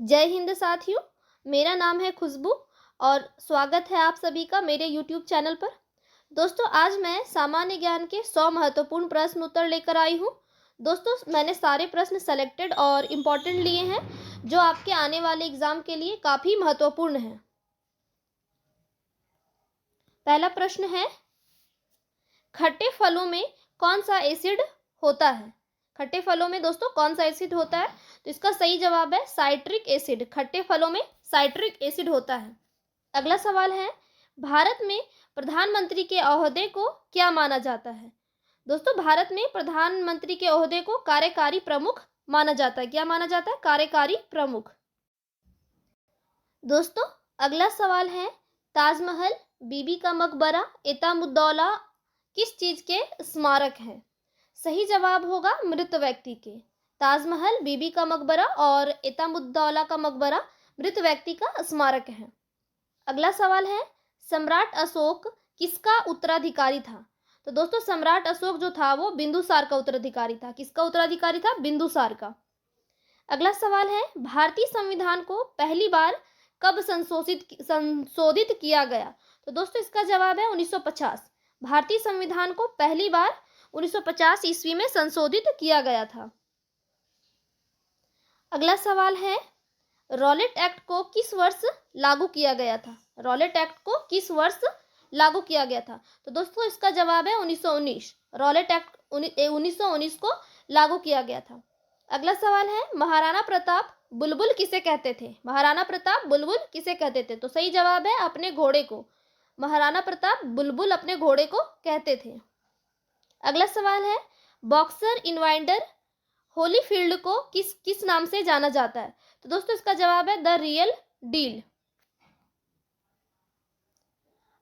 जय हिंद साथियों। मेरा नाम है खुशबू और स्वागत है आप सभी का मेरे YouTube चैनल पर। दोस्तों, आज मैं सामान्य ज्ञान के 100 महत्वपूर्ण प्रश्न उत्तर लेकर आई हूँ। दोस्तों, मैंने सारे प्रश्न सेलेक्टेड और इम्पोर्टेंट लिए हैं जो आपके आने वाले एग्जाम के लिए काफ़ी महत्वपूर्ण हैं। पहला प्रश्न है, खट्टे फलों में कौन सा एसिड होता है? खट्टे फलों में दोस्तों कौन सा एसिड होता है? तो इसका सही जवाब है साइट्रिक एसिड। खट्टे फलों में साइट्रिक एसिड होता है। अगला सवाल है, भारत में प्रधानमंत्री के ओहदे को क्या माना जाता है? दोस्तों, भारत में प्रधानमंत्री के ओहदे को कार्यकारी प्रमुख माना जाता है। क्या माना जाता है? कार्यकारी प्रमुख। दोस्तों, अगला सवाल है, ताजमहल, बीबी का मकबरा, एतमुद्दौला किस चीज के स्मारक है? सही जवाब होगा मृत व्यक्ति के। ताजमहल, बीबी का मकबरा और एतमुद्दौला का मकबरा मृत व्यक्ति का स्मारक है। अगला सवाल है, सम्राट अशोक किसका उत्तराधिकारी था? तो दोस्तों, सम्राट अशोक जो था वो बिंदुसार का उत्तराधिकारी था। किसका उत्तराधिकारी था? बिंदुसार का। अगला सवाल है, भारतीय संविधान को पहली बार कब संशोधित किया गया? तो दोस्तों, इसका जवाब है 1950। भारतीय संविधान को पहली बार 1950 ईस्वी में संशोधित किया गया था। अगला सवाल है, रॉलेट एक्ट को किस वर्ष लागू किया गया था? रॉलेट एक्ट को किस वर्ष लागू किया गया था? तो दोस्तों, इसका जवाब है 1919। रॉलेट एक्ट 1919 को लागू किया गया था। अगला सवाल है, महाराणा प्रताप बुलबुल किसे कहते थे? महाराणा प्रताप बुलबुल किसे कहते थे? तो सही जवाब है अपने घोड़े को। महाराणा प्रताप बुलबुल अपने घोड़े को कहते थे। अगला सवाल है, बॉक्सर इनवाइंडर होलीफील्ड को किस नाम से जाना जाता है? तो दोस्तों, इसका जवाब है द रियल डील।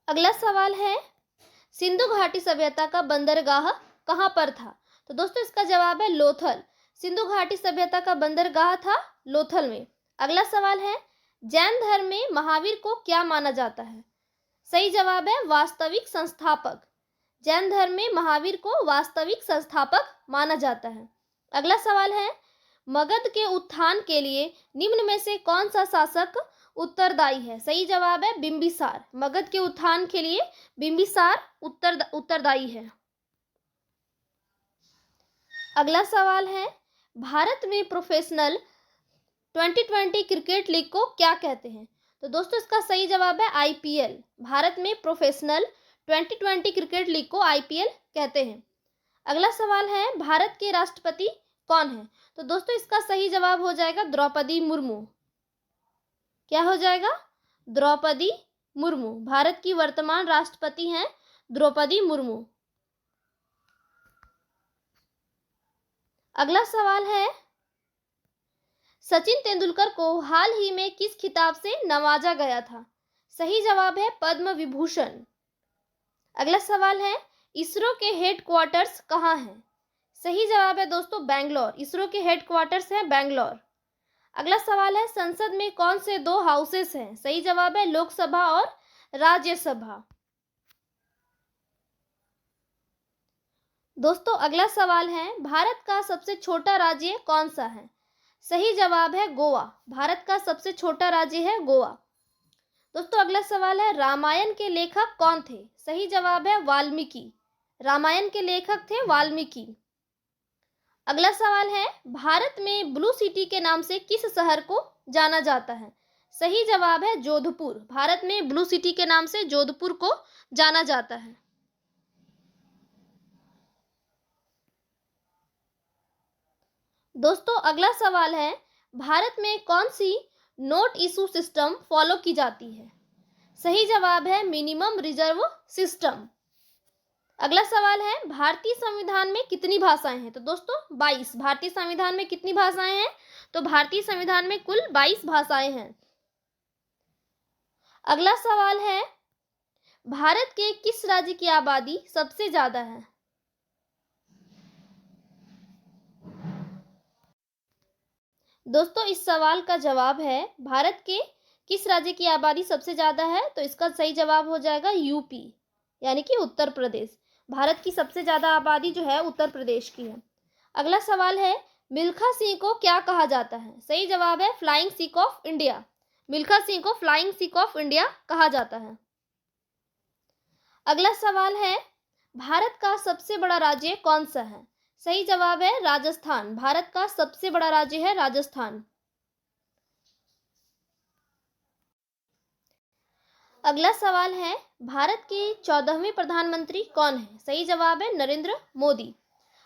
अगला सवाल है, सिंधु घाटी सभ्यता का बंदरगाह कहां पर था? तो दोस्तों, इसका जवाब है लोथल। सिंधु घाटी सभ्यता का बंदरगाह था लोथल में। अगला सवाल है, जैन धर्म में महावीर को क्या माना जाता है? सही जवाब है वास्तविक संस्थापक। जैन धर्म में महावीर को वास्तविक संस्थापक माना जाता है। अगला सवाल है, मगध के उत्थान के लिए निम्न में से कौन सा शासक उत्तरदायी है? सही जवाब है बिंबिसार। मगध के उत्थान के लिए बिंबिसार उत्तरदायी है। अगला सवाल है, भारत में प्रोफेशनल 2020 क्रिकेट लीग को क्या कहते हैं? तो दोस्तों, इसका सही जवाब है IPL। भारत में प्रोफेशनल 2020 क्रिकेट लीग को IPL कहते हैं। अगला सवाल है, भारत के राष्ट्रपति कौन है? तो दोस्तों, इसका सही जवाब हो जाएगा द्रौपदी मुर्मू। क्या हो जाएगा? द्रौपदी मुर्मू। भारत की वर्तमान राष्ट्रपति हैं द्रौपदी मुर्मू। अगला सवाल है, सचिन तेंदुलकर को हाल ही में किस खिताब से नवाजा गया था? सही जवाब है पद्म विभूषण। अगला सवाल है, इसरो के हेडक्वार्टर्स कहाँ हैं? सही जवाब है दोस्तों बेंगलोर। इसरो के हेडक्वार्टर्स हैं बेंगलोर। अगला सवाल है, संसद में कौन से दो हाउसेस हैं? सही जवाब है लोकसभा और राज्यसभा। दोस्तों, अगला सवाल है, भारत का सबसे छोटा राज्य कौन सा है? सही जवाब है गोवा। भारत का सबसे छोटा राज्य है गोवा। दोस्तों, अगला सवाल है, रामायण के लेखक कौन थे? सही जवाब है वाल्मीकि। रामायण के लेखक थे वाल्मीकि। अगला सवाल है, भारत में ब्लू सिटी के नाम से किस शहर को जाना जाता है? सही जवाब है जोधपुर। भारत में ब्लू सिटी के नाम से जोधपुर को जाना जाता है। दोस्तों, अगला सवाल है, भारत में कौन सी नोट इशू सिस्टम फॉलो की जाती है? सही जवाब है मिनिमम रिजर्व सिस्टम। अगला सवाल है, भारतीय संविधान में कितनी भाषाएं हैं? तो दोस्तों 22। भारतीय संविधान में कितनी भाषाएं हैं? तो भारतीय संविधान में कुल 22 भाषाएं हैं। अगला सवाल है, भारत के किस राज्य की आबादी सबसे ज्यादा है? दोस्तों, इस सवाल का जवाब है, भारत के किस राज्य की आबादी सबसे ज्यादा है? तो इसका सही जवाब हो जाएगा यूपी, यानी कि उत्तर प्रदेश। भारत की सबसे ज्यादा आबादी जो है उत्तर प्रदेश की है। अगला सवाल है, मिल्खा सिंह को क्या कहा जाता है? सही जवाब है flying Sikh of India. Milkha Singh को फ्लाइंग सिख ऑफ इंडिया कहा जाता है। अगला सवाल है, भारत का सबसे बड़ा राज्य कौन सा है? सही जवाब है राजस्थान। भारत का सबसे बड़ा राज्य है राजस्थान। अगला सवाल है, भारत के 14वें प्रधानमंत्री कौन है? सही जवाब है नरेंद्र मोदी।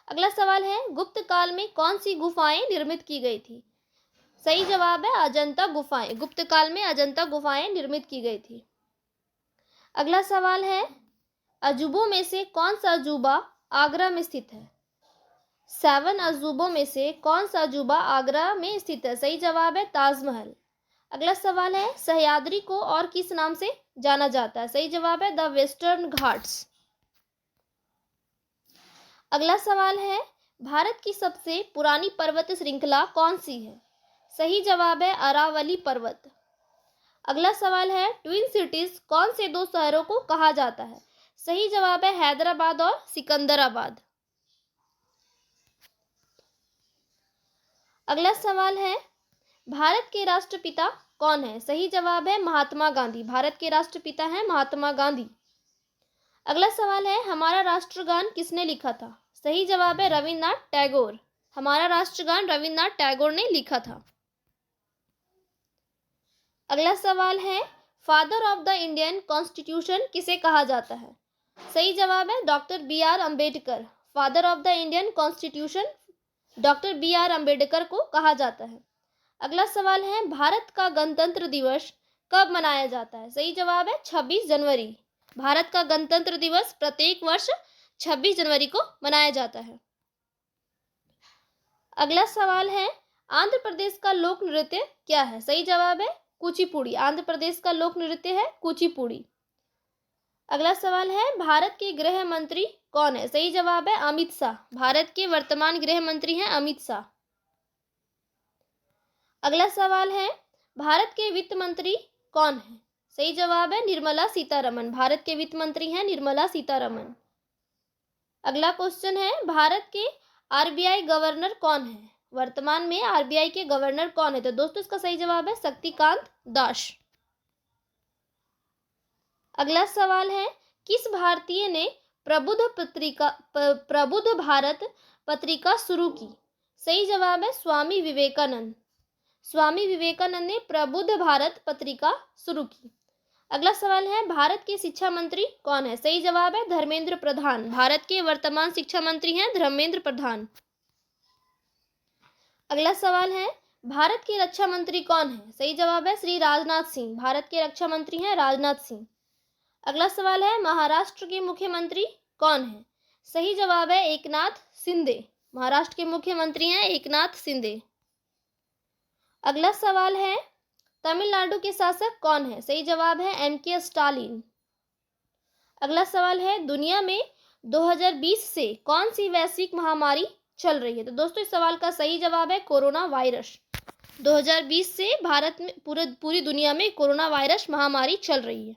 अगला सवाल है, गुप्त काल में कौन सी गुफाएं निर्मित की गई थी? सही जवाब है अजंता गुफाएं। गुप्त काल में अजंता गुफाएं निर्मित की गई थी। अगला सवाल है, अजूबों में से कौन सा अजूबा आगरा में स्थित है? 7 अजूबों में से कौन सा अजूबा आगरा में स्थित है? सही जवाब है ताजमहल। अगला सवाल है, सह्याद्री को और किस नाम से जाना जाता है? सही जवाब है द वेस्टर्न घाट्स। अगला सवाल है, भारत की सबसे पुरानी पर्वत श्रृंखला कौन सी है? सही जवाब है अरावली पर्वत। अगला सवाल है, ट्विन सिटीज कौन से दो शहरों को कहा जाता है? सही जवाब है हैदराबाद और सिकंदराबाद। अगला सवाल है, भारत के राष्ट्रपिता कौन है? सही जवाब है महात्मा गांधी। भारत के राष्ट्रपिता हैं महात्मा गांधी। अगला सवाल है, हमारा राष्ट्रगान किसने लिखा था? सही जवाब है रविन्द्रनाथ टैगोर। हमारा राष्ट्रगान रविन्द्रनाथ टैगोर ने लिखा था। अगला सवाल है, father of the Indian constitution किसे कहा जाता है? सही जवाब है doctor B R. Ambedkar. Father of the Indian constitution doctor B R. Ambedkar को कहा जाता है। अगला सवाल है, भारत का गणतंत्र दिवस कब मनाया जाता है? सही जवाब है 26 जनवरी। भारत का गणतंत्र दिवस प्रत्येक वर्ष 26 जनवरी को मनाया जाता है। अगला सवाल है, आंध्र प्रदेश का लोक नृत्य क्या है? सही जवाब है कुचिपुड़ी। आंध्र प्रदेश का लोक नृत्य है कुचिपुड़ी। अगला सवाल है, भारत के गृह मंत्री कौन है? सही जवाब है अमित शाह। भारत के वर्तमान गृह मंत्री हैं अमित शाह। अगला सवाल है, भारत के वित्त मंत्री कौन है? सही जवाब है निर्मला सीतारमण। भारत के वित्त मंत्री हैं निर्मला सीतारमण। अगला क्वेश्चन है, भारत के आरबीआई गवर्नर कौन है? वर्तमान में आरबीआई के गवर्नर कौन है? तो दोस्तों इसका सही जवाब है शक्तिकांत दास। अगला सवाल है, किस भारतीय ने प्रबुद्ध भारत पत्रिका शुरू की? सही जवाब है स्वामी विवेकानंद। स्वामी विवेकानंद ने प्रबुद्ध भारत पत्रिका शुरू की। अगला सवाल है, भारत के शिक्षा मंत्री कौन है? सही जवाब है धर्मेंद्र प्रधान। भारत के वर्तमान शिक्षा मंत्री हैं धर्मेंद्र प्रधान। अगला सवाल है, भारत के रक्षा मंत्री कौन है? सही जवाब है श्री राजनाथ सिंह। भारत के रक्षा मंत्री हैं राजनाथ सिंह। अगला सवाल है, महाराष्ट्र के मुख्यमंत्री कौन है? सही जवाब है एकनाथ शिंदे। महाराष्ट्र के मुख्यमंत्री हैं एकनाथ शिंदे। अगला सवाल है, तमिलनाडु के शासक कौन है? सही जवाब है एम.के. स्टालिन। अगला सवाल है, दुनिया में 2020 से कौन सी वैश्विक महामारी चल रही है? तो दोस्तों इस सवाल का सही जवाब है कोरोना वायरस। 2020 से भारत में पूरी दुनिया में कोरोना वायरस महामारी चल रही है।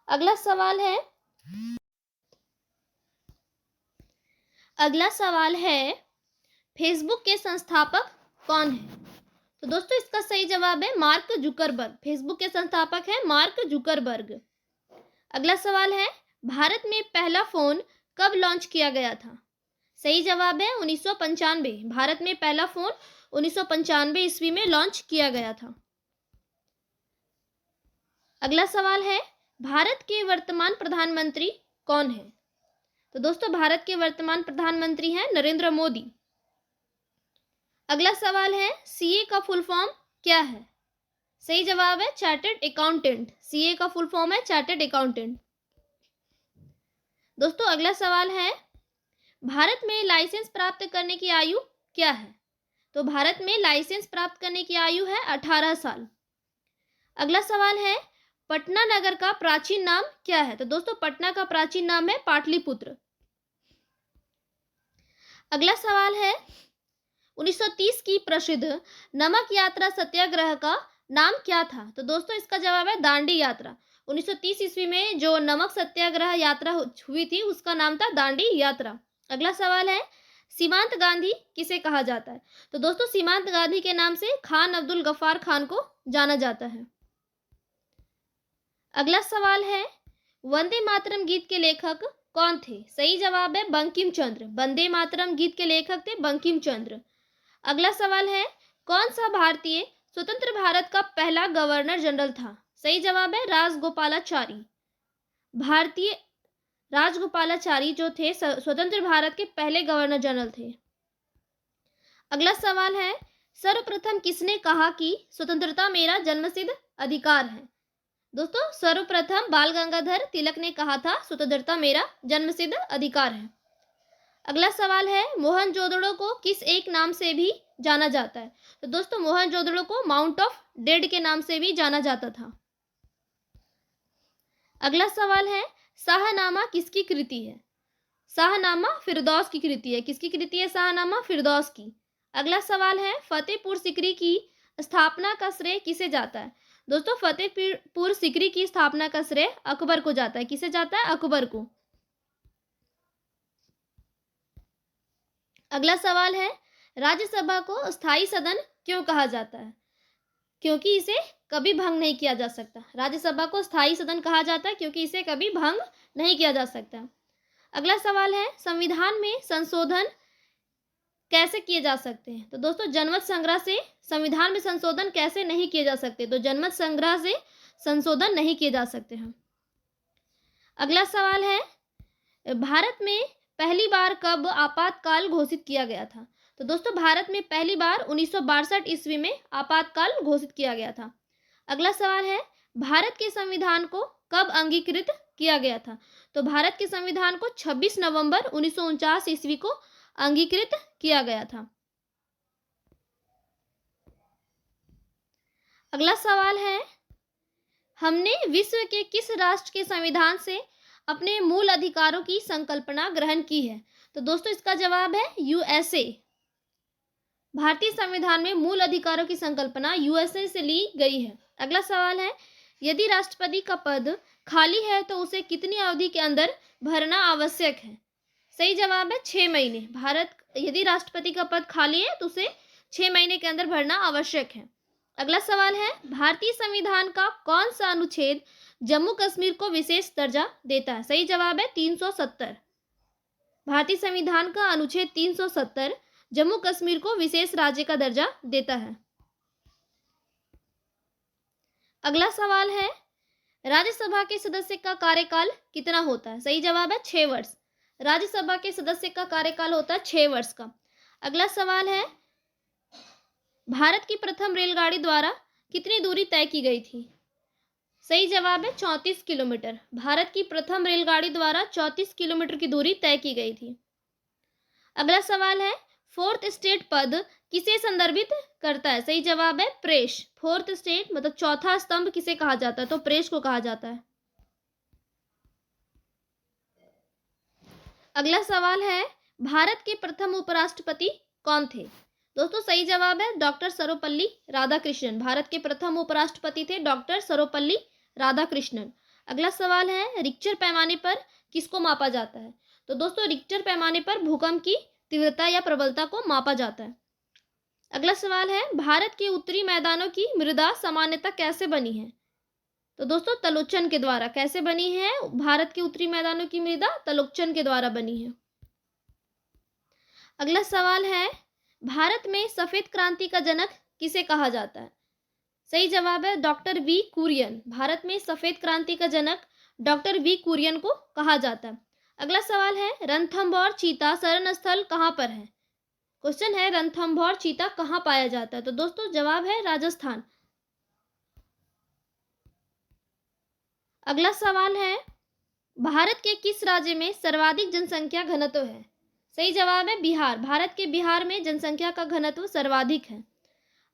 अगला सवाल है, फेसबुक के संस्थापक कौन है? तो दोस्तों इसका सही जवाब है मार्क जुकरबर्ग। फेसबुक के संस्थापक हैं मार्क जुकरबर्ग। अगला सवाल है, भारत में पहला फोन कब लॉन्च किया गया था? सही जवाब है 1995। भारत में पहला फोन 1995 ईस्वी में लॉन्च किया गया था। अगला सवाल है, भारत के वर्तमान प्रधानमंत्री कौन है? तो दोस्तों भारत के वर्तमान प्रधानमंत्री हैं नरेंद्र मोदी। अगला सवाल है, सीए का फुल फॉर्म क्या है? सही जवाब है चार्टर्ड अकाउंटेंट। सीए का फुल फॉर्म है चार्टर्ड अकाउंटेंट। दोस्तों अगला सवाल है, भारत में लाइसेंस प्राप्त करने की आयु क्या है? तो भारत में लाइसेंस प्राप्त करने की आयु है 18 साल। अगला सवाल है, पटना नगर का प्राचीन नाम क्या है? तो दोस्तों पटना का प्राचीन नाम है पाटलिपुत्र। अगला सवाल है, 1930 की प्रसिद्ध नमक यात्रा सत्याग्रह का नाम क्या था? तो दोस्तों इसका जवाब है दांडी यात्रा। 1930 ईस्वी में जो नमक सत्याग्रह यात्रा हुई थी उसका नाम था दांडी यात्रा। अगला सवाल है, सीमांत गांधी किसे कहा जाता है? तो दोस्तों सीमांत गांधी के नाम से खान अब्दुल गफ्फार खान को जाना जाता है। अगला सवाल है, वंदे मातरम गीत के लेखक कौन थे? सही जवाब है बंकिम चंद्र। वंदे मातरम गीत के लेखक थे बंकिम चंद्र। अगला सवाल है, कौन सा भारतीय स्वतंत्र भारत का पहला गवर्नर जनरल था? सही जवाब है राजगोपालाचारी। भारतीय राजगोपालाचारी जो थे स्वतंत्र भारत के पहले गवर्नर जनरल थे। अगला सवाल है, सर्वप्रथम किसने कहा कि स्वतंत्रता मेरा जन्मसिद्ध अधिकार है? दोस्तों सर्वप्रथम बाल गंगाधर तिलक ने कहा था स्वतंत्रता मेरा जन्मसिद्ध अधिकार है। अगला सवाल है, मोहनजोदड़ो को किस एक नाम से भी जाना जाता है? तो दोस्तों मोहनजोदड़ो को माउंट ऑफ डेड के नाम से भी जाना जाता था। अगला सवाल है, शाहनामा किसकी कृति है? शाहनामा फिरदौस की कृति है। किसकी कृति है शाहनामा? फिरदौस की। अगला सवाल है, फतेहपुर सीकरी की स्थापना का श्रेय किसे जाता है? दोस्तों फतेहपुर सीकरी की स्थापना का श्रेय अकबर को जाता है। किसे जाता है? अकबर को। अगला सवाल है, राज्यसभा को स्थायी सदन क्यों कहा जाता है? क्योंकि इसे कभी भंग नहीं किया जा सकता। राज्यसभा को स्थायी सदन कहा जाता है क्योंकि इसे कभी भंग नहीं किया जा सकता। अगला सवाल है, संविधान में संशोधन कैसे किए जा सकते हैं? तो दोस्तों जनमत संग्रह से संविधान में संशोधन कैसे नहीं किए जा सकते? तो जनमत संग्रह से संशोधन नहीं किए जा सकते हैं। अगला सवाल है, भारत में पहली बार कब आपातकाल घोषित किया गया था? तो दोस्तों भारत में पहली बार 1962 ईस्वी में आपातकाल घोषित किया गया था। अगला सवाल है, भारत के संविधान को कब अंगीकृत किया गया था? तो भारत के संविधान को 26 नवंबर 1949 ईस्वी को अंगीकृत किया गया था। अगला सवाल है, हमने विश्व के किस राष्ट्र के संविधान से अपने मूल अधिकारों की संकल्पना ग्रहण की है? तो दोस्तों इसका जवाब है यूएसए। भारतीय संविधान में मूल अधिकारों की संकल्पना यूएसए से ली गई है। अगला सवाल है, यदि राष्ट्रपति का पद खाली है तो उसे कितनी अवधि के अंदर भरना आवश्यक है? सही जवाब है 6 महीने। यदि राष्ट्रपति का पद खाली है तो उसे 6 महीने के अंदर भरना आवश्यक है। अगला सवाल है, भारतीय संविधान का कौन सा अनुच्छेद जम्मू कश्मीर को विशेष दर्जा देता है? सही जवाब है 370। भारतीय संविधान का अनुच्छेद 370 जम्मू कश्मीर को विशेष राज्य का दर्जा देता है। अगला सवाल है, राज्यसभा के सदस्य का कार्यकाल कितना होता है? सही जवाब है 6 वर्ष। राज्यसभा के सदस्य का कार्यकाल होता है 6 वर्ष का। अगला सवाल है, भारत की प्रथम रेलगाड़ी द्वारा कितनी दूरी तय की गई थी? सही जवाब है 34 किलोमीटर। भारत की प्रथम रेलगाड़ी द्वारा 34 किलोमीटर की दूरी तय की गई थी। अगला सवाल है, फोर्थ स्टेट पद किसे संदर्भित करता है? सही जवाब है प्रेस। फोर्थ स्टेट मतलब चौथा स्तंभ किसे कहा जाता है? तो प्रेस को कहा जाता है। अगला सवाल है, भारत के प्रथम उपराष्ट्रपति कौन थे? दोस्तों सही जवाब है डॉक्टर सर्वपल्ली राधाकृष्णन। भारत के प्रथम उपराष्ट्रपति थे डॉक्टर सर्वपल्ली राधाकृष्णन। अगला सवाल है, रिक्टर पैमाने पर किसको मापा जाता है? तो दोस्तों रिक्टर पैमाने पर भूकंप की तीव्रता या प्रबलता को मापा जाता है। अगला सवाल है, भारत के उत्तरी मैदानों की मृदा सामान्यतः कैसे बनी है? तो दोस्तों तलोचन के द्वारा। कैसे बनी है भारत के उत्तरी मैदानों की मृदा? तलोचन के द्वारा बनी है। अगला सवाल है, भारत में सफेद क्रांति का जनक किसे कहा जाता है? सही जवाब है डॉक्टर वी कुरियन। भारत में सफेद क्रांति का जनक डॉक्टर वी कुरियन को कहा जाता है। अगला सवाल है, रणथंभौर चीता शरण स्थल कहाँ पर है? क्वेश्चन है रणथंभौर चीता कहाँ पाया जाता है? तो दोस्तों जवाब है राजस्थान। अगला सवाल है, भारत के किस राज्य में सर्वाधिक जनसंख्या घनत्व है? सही जवाब है बिहार। भारत के बिहार में जनसंख्या का घनत्व सर्वाधिक है।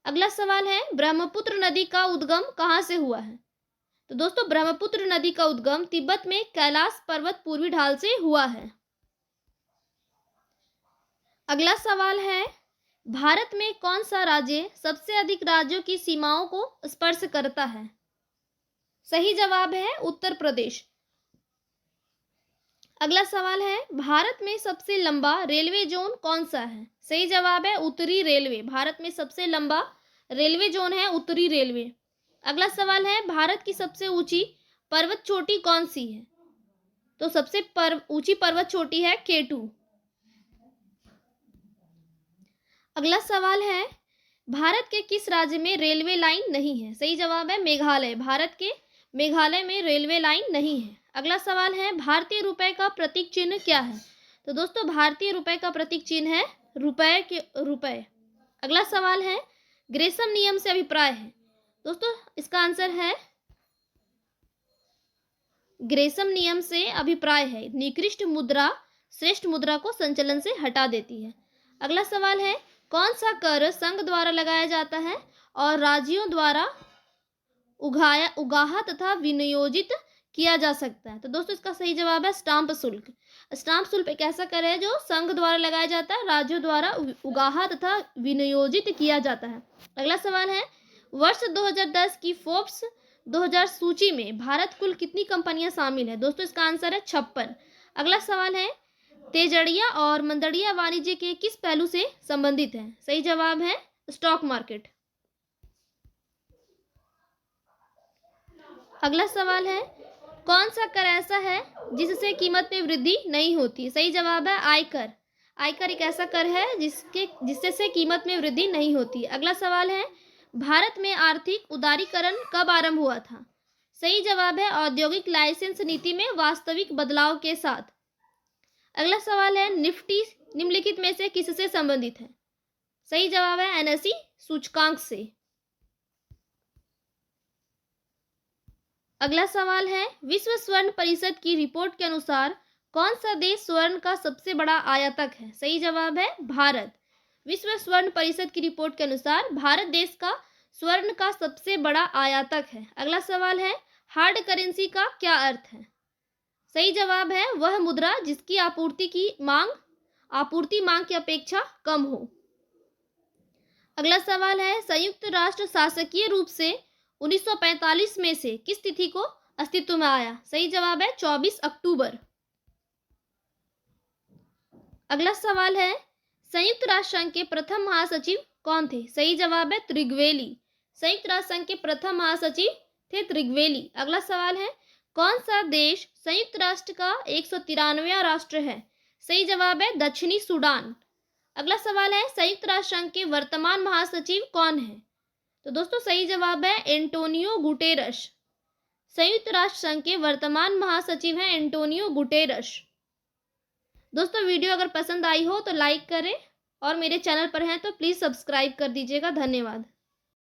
अगला सवाल है, ब्रह्मपुत्र नदी का उद्गम कहाँ से हुआ है? तो दोस्तों ब्रह्मपुत्र नदी का उद्गम तिब्बत में कैलाश पर्वत पूर्वी ढाल से हुआ है। अगला सवाल है, भारत में कौन सा राज्य सबसे अधिक राज्यों की सीमाओं को स्पर्श करता है? सही जवाब है उत्तर प्रदेश। अगला सवाल है, भारत में सबसे लंबा रेलवे जोन कौन सा है? सही जवाब है उत्तरी रेलवे। भारत में सबसे लंबा रेलवे जोन है उत्तरी रेलवे। अगला सवाल है, भारत की सबसे ऊंची पर्वत चोटी कौन सी है? तो सबसे ऊंची पर्वत चोटी है K2। अगला सवाल है, भारत के किस राज्य में रेलवे लाइन नहीं है? सही जवाब है मेघालय। भारत के मेघालय में रेलवे लाइन नहीं है। अगला सवाल है, भारतीय रुपए का प्रतीक चिन्ह क्या है? तो दोस्तों भारतीय रुपए का प्रतीक चिन्ह है रुपए। अगला सवाल है, ग्रेसम नियम से अभिप्राय है? दोस्तों इसका आंसर है ग्रेसम नियम से अभिप्राय है निकृष्ट मुद्रा श्रेष्ठ मुद्रा को संचलन से हटा देती है। अगला सवाल है, कौन सा कर संघ द्वारा लगाया जाता है और राज्यों द्वारा उगाहा तथा विनियोजित किया जा सकता है? तो दोस्तों इसका सही जवाब है स्टाम्प शुल्क। स्टाम्प शुल्क एक ऐसा कर है जो संघ द्वारा लगाया जाता है, राज्यों द्वारा उगाहा तथा विनियोजित किया जाता है। अगला सवाल है, वर्ष 2010 की फोर्ब्स 2000 सूची में भारत कुल कितनी कंपनियां शामिल है? दोस्तों इसका आंसर है 56। अगला सवाल है, तेजड़िया और मंदड़िया वाणिज्य के किस पहलू से संबंधित है? सही जवाब है स्टॉक मार्केट। अगला सवाल है, कौन सा कर ऐसा है जिससे कीमत में वृद्धि नहीं होती? सही जवाब है आयकर। आयकर एक ऐसा कर है जिससे कीमत में वृद्धि नहीं होती। अगला सवाल है, भारत में आर्थिक उदारीकरण कब आरंभ हुआ था? सही जवाब है औद्योगिक लाइसेंस नीति में वास्तविक बदलाव के साथ। अगला सवाल है, निफ्टी निम्नलिखित में से किससे संबंधित है? सही जवाब है NSE सूचकांक से। अगला सवाल है, विश्व स्वर्ण परिषद की रिपोर्ट के अनुसार कौन सा देश स्वर्ण का सबसे बड़ा आयातक है? सही जवाब है भारत। विश्व स्वर्ण परिषद की रिपोर्ट के अनुसार भारत देश का स्वर्ण का सबसे बड़ा आयातक है। अगला सवाल है, हार्ड करेंसी का क्या अर्थ है? सही जवाब है वह मुद्रा जिसकी आपूर्ति मांग की अपेक्षा कम हो। अगला सवाल है, संयुक्त राष्ट्र शासकीय रूप से 1945 में से किस तिथि को अस्तित्व में आया? सही जवाब है 24 अक्टूबर। अगला सवाल है, संयुक्त राष्ट्र संघ के प्रथम महासचिव कौन थे? सही जवाब है त्रिगवेली। संयुक्त राष्ट्र संघ के प्रथम महासचिव थे त्रिगवेली। अगला सवाल है, कौन सा देश संयुक्त राष्ट्र का 193वां राष्ट्र है? सही जवाब है दक्षिणी सूडान। अगला सवाल है, संयुक्त राष्ट्र संघ के वर्तमान महासचिव कौन है? तो दोस्तों सही जवाब है एंटोनियो गुटेरस। संयुक्त राष्ट्र संघ के वर्तमान महासचिव हैं एंटोनियो गुटेरस। दोस्तों वीडियो अगर पसंद आई हो तो लाइक करें और मेरे चैनल पर हैं तो प्लीज़ सब्सक्राइब कर दीजिएगा। धन्यवाद।